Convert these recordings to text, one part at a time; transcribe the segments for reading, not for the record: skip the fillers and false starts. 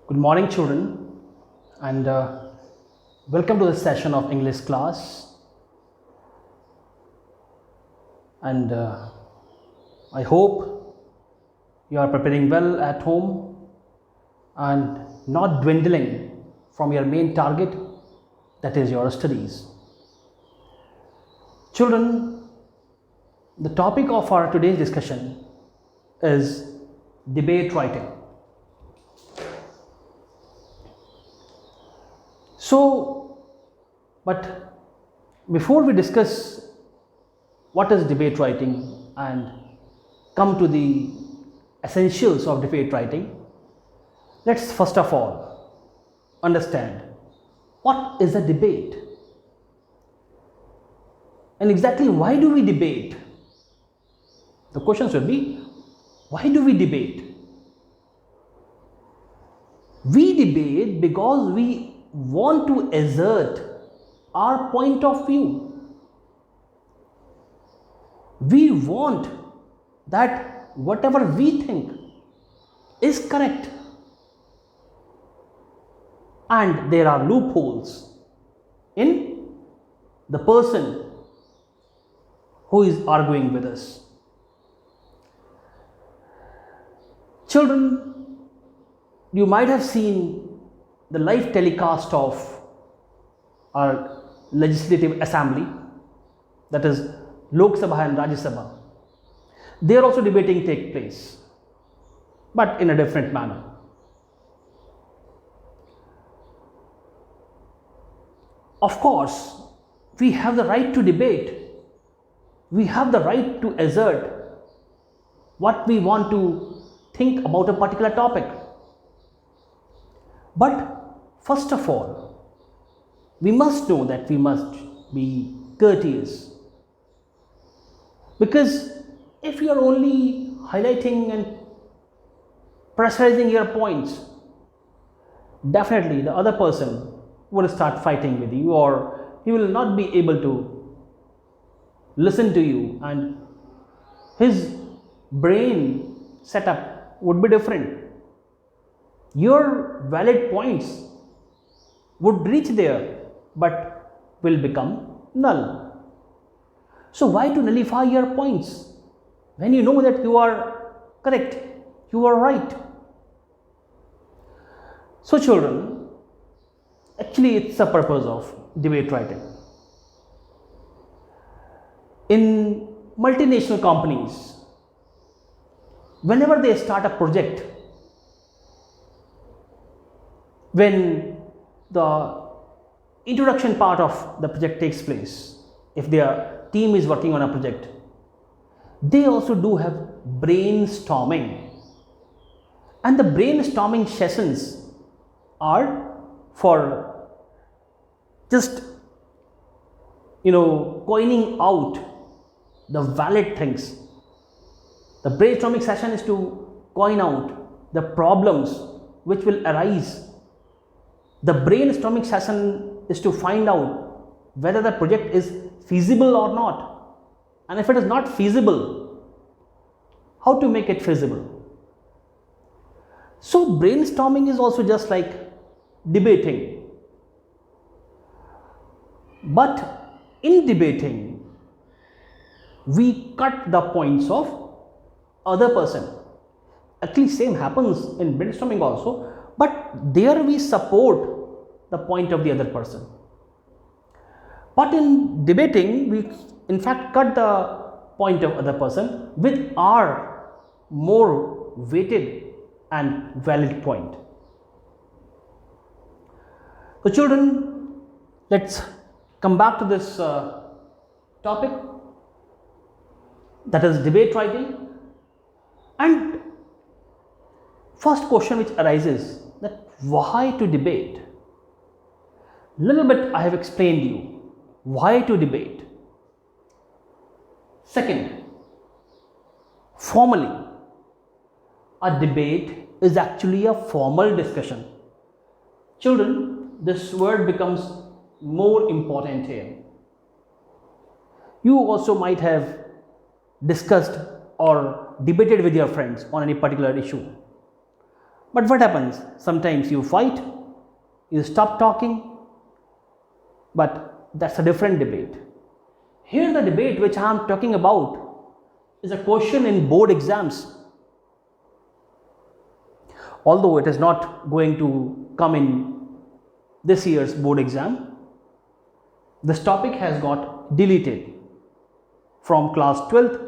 Good morning, children, and welcome to the session of English class. And I hope you are preparing well at home and not dwindling from your main target, that is your studies. Children, the topic of our today's discussion is debate writing. But before we discuss what is debate writing and come to the essentials of debate writing, let's first of all understand what is a debate and exactly why do we debate. The question should be, why do we debate? We debate because we want to assert our point of view. We want that whatever we think is correct, and there are loopholes in the person who is arguing with us. Children, you might have seen the live telecast of our legislative assembly, that is Lok Sabha and Rajya Sabha. There also debating take place, but in a different manner. Of course, we have the right to debate. We have the right to assert what we want to think about a particular topic. But first of all, we must know that we must be courteous. Because if you are only highlighting and pressurizing your points, definitely the other person will start fighting with you, or he will not be able to listen to you, and his brain setup would be different. Your valid points would reach there but will become null. So why to nullify your points when you know that you are correct, you are right? So children, actually it's the purpose of debate writing. In multinational companies, whenever they start a project, when the introduction part of the project takes place, if their team is working on a project, they also do have brainstorming, and the brainstorming sessions are for just coining out the valid things. The brainstorming session is to coin out the problems which will arise. The brainstorming session is to find out whether the project is feasible or not, and if it is not feasible, how to make it feasible. So brainstorming is also just like debating, but in debating we cut the points of other person. Actually same happens in brainstorming also, but there we support the point of the other person. But in debating, we in fact cut the point of other person with our more weighted and valid point. So children, let's come back to this topic, that is debate writing. And first question which arises, that why to debate? Little bit I have explained you why to debate. Second, formally, a debate is actually a formal discussion. Children, this word becomes more important here. You also might have discussed or debated with your friends on any particular issue. But what happens? Sometimes you fight, you stop talking, but that's a different debate. Here the debate which I am talking about is a question in board exams. Although it is not going to come in this year's board exam, this topic has got deleted from class 12th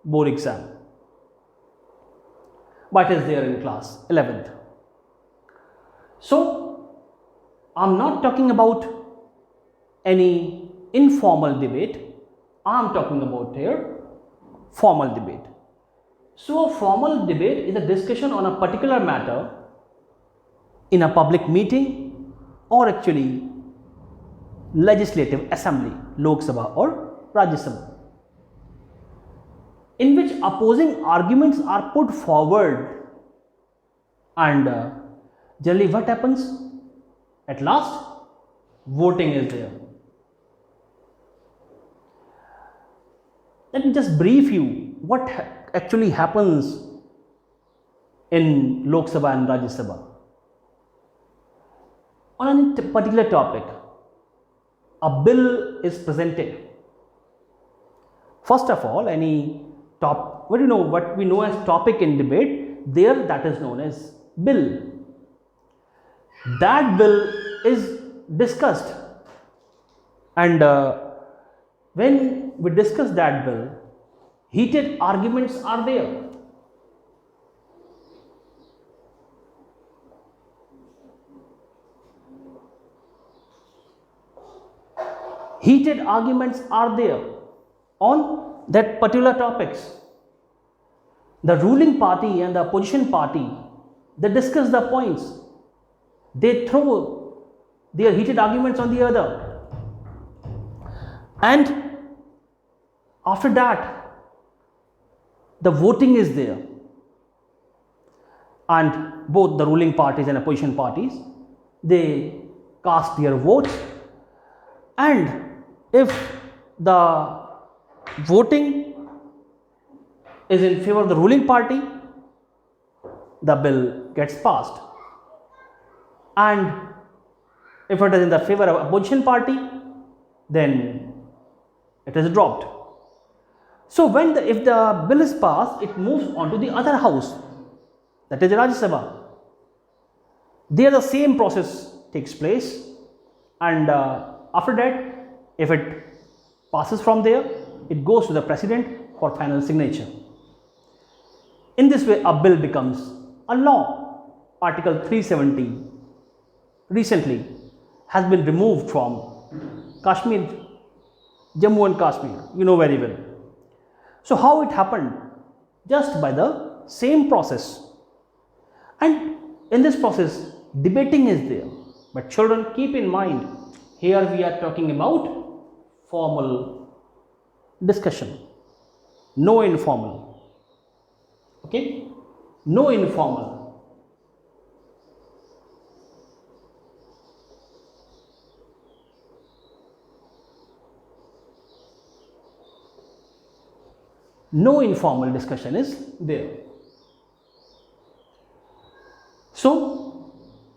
board exam, but is there in class 11th. So I'm not talking about any informal debate, I'm talking about here formal debate. So a formal debate is a discussion on a particular matter in a public meeting or actually legislative assembly, Lok Sabha or Rajya Sabha, in which opposing arguments are put forward, and generally what happens? At last, voting is there. Let me just brief you what actually happens in Lok Sabha and Rajya Sabha. On any particular topic, a bill is presented. First of all, what we know as topic in debate, there that is known as bill. That bill is discussed, and when we discuss that bill, heated arguments are there. Heated arguments are there on that particular topics. The ruling party and the opposition party, they discuss the points. They throw their heated arguments on the other. And after that, the voting is there. And both the ruling parties and opposition parties, they cast their votes. And if the voting is in favor of the ruling party, the bill gets passed. And if it is in the favor of opposition party, then it is dropped. So if the bill is passed, it moves on to the other house, that is the Rajya Sabha. There the same process takes place, and after that, if it passes from there, it goes to the president for final signature. In this way, a bill becomes a law. Article 370 recently has been removed from Kashmir, Jammu and Kashmir, you know very well. So how it happened? Just by the same process. And in this process, debating is there. But children, keep in mind, here we are talking about formal discussion, no informal. Okay? No informal. No informal discussion is there. So,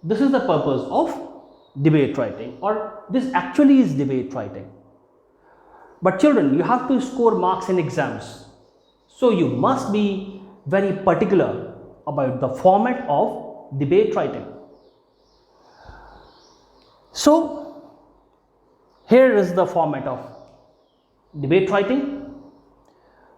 this is the purpose of debate writing, or this actually is debate writing. But children, you have to score marks in exams. So, you must be very particular about the format of debate writing. So, here is the format of debate writing.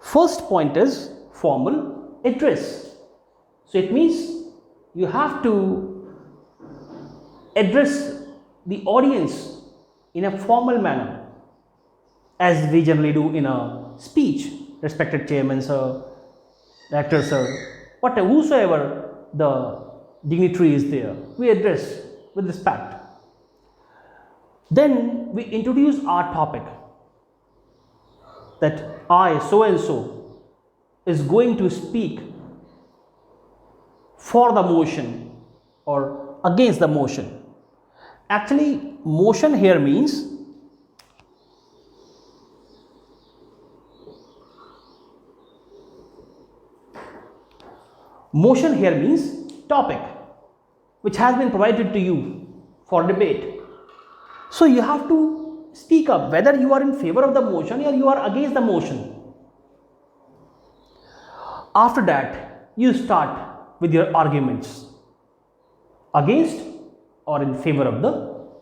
First point is formal address. So, it means you have to address the audience in a formal manner, as we generally do in a speech. Respected chairman sir, director sir, whosoever the dignitary is there, we address with respect. Then we introduce our topic, that I, so and so, is going to speak for the motion or against the motion. Actually, motion here means topic. which has been provided to you for debate. So you have to speak up whether you are in favor of the motion or you are against the motion. After that, you start with your arguments against or in favor of the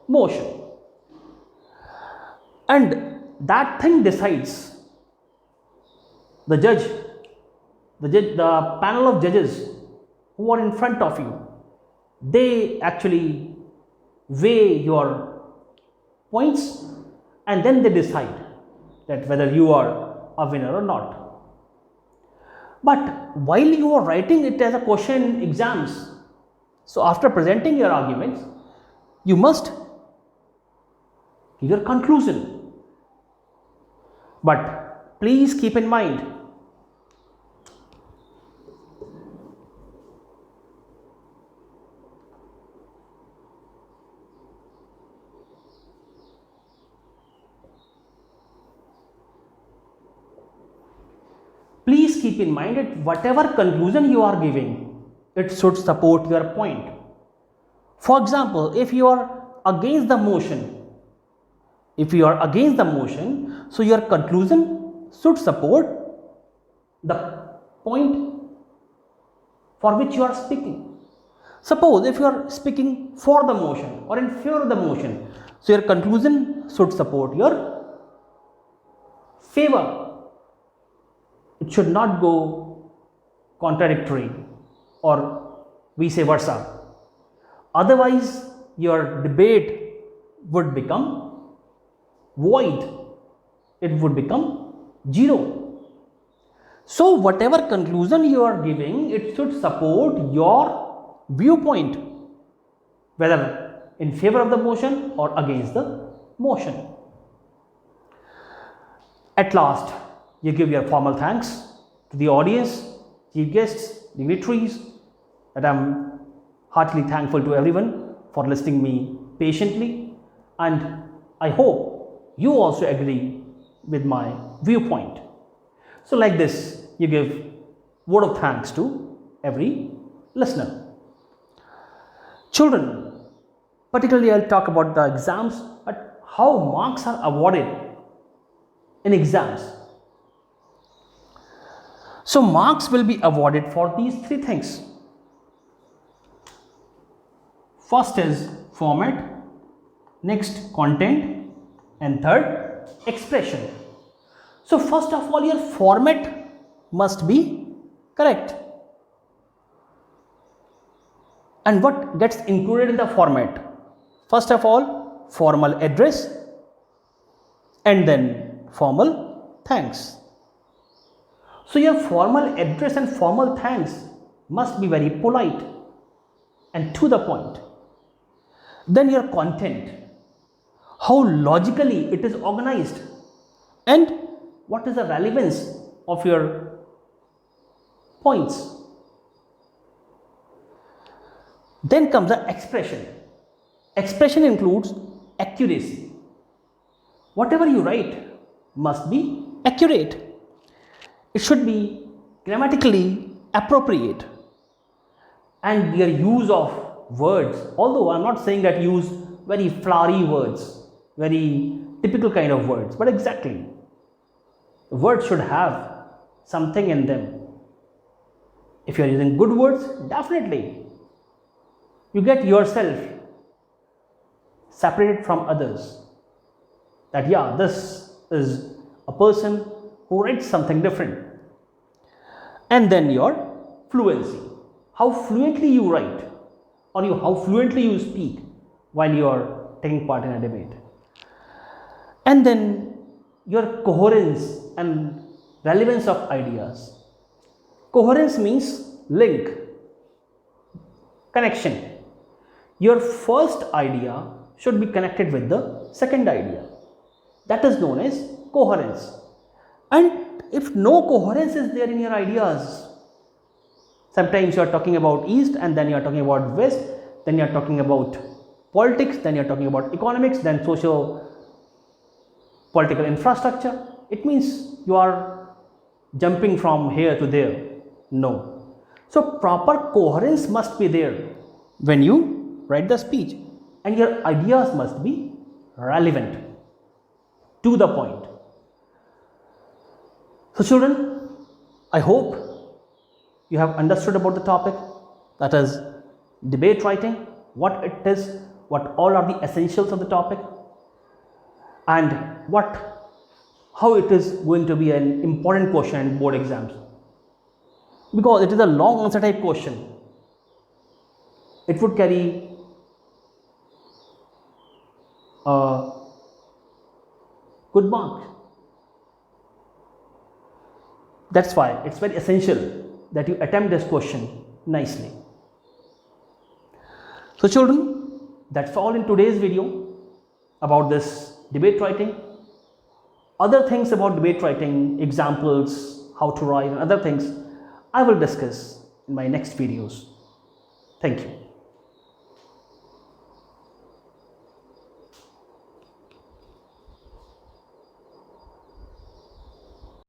motion. And that thing decides the judge, the panel of judges who are in front of you. They actually weigh your points and then they decide that whether you are a winner or not. But while you are writing it as a question in exams, so after presenting your arguments, you must give your conclusion. But please keep in mind, that whatever conclusion you are giving, it should support your point. For example, if you are against the motion, so your conclusion should support the point for which you are speaking. Suppose if you are speaking for the motion or in favor of the motion, so your conclusion should support your favor. It should not go contradictory or vice versa. Otherwise, your debate would become void. It would become zero. So, whatever conclusion you are giving, it should support your viewpoint, whether in favor of the motion or against the motion. At last, you give your formal thanks to the audience, chief guests, dignitaries, that I am heartily thankful to everyone for listening me patiently, and I hope you also agree with my viewpoint. So like this, you give word of thanks to every listener. Children, particularly I'll talk about the exams, but how marks are awarded in exams. So marks will be awarded for these three things. First is format, next content, and third expression. So first of all, your format must be correct. And what gets included in the format? First of all, formal address and then formal thanks. So your formal address and formal thanks must be very polite and to the point. Then your content, how logically it is organized and what is the relevance of your points. Then comes the expression. Expression includes accuracy. Whatever you write must be accurate. It should be grammatically appropriate, and your use of words, although I am not saying that use very flowery words, very typical kind of words, but exactly, words should have something in them. If you are using good words, definitely you get yourself separated from others, that yeah, this is a person who writes something different. And then your fluency, how fluently you write or how fluently you speak while you are taking part in a debate. And then your coherence and relevance of ideas. Coherence means link, connection. Your first idea should be connected with the second idea. That is known as coherence. And if no coherence is there in your ideas, sometimes you are talking about East and then you are talking about West, then you are talking about politics, then you are talking about economics, then socio political infrastructure. It means you are jumping from here to there. No. So proper coherence must be there. when you write the speech, and your ideas must be relevant, to the point. So children, I hope you have understood about the topic, that is debate writing, what it is, what all are the essentials of the topic, and how it is going to be an important question in board exams, because it is a long answer type question. It would carry good marks. That's why it's very essential that you attempt this question nicely. So children, that's all in today's video about this debate writing. Other things about debate writing, examples, how to write, and other things, I will discuss in my next videos. Thank you.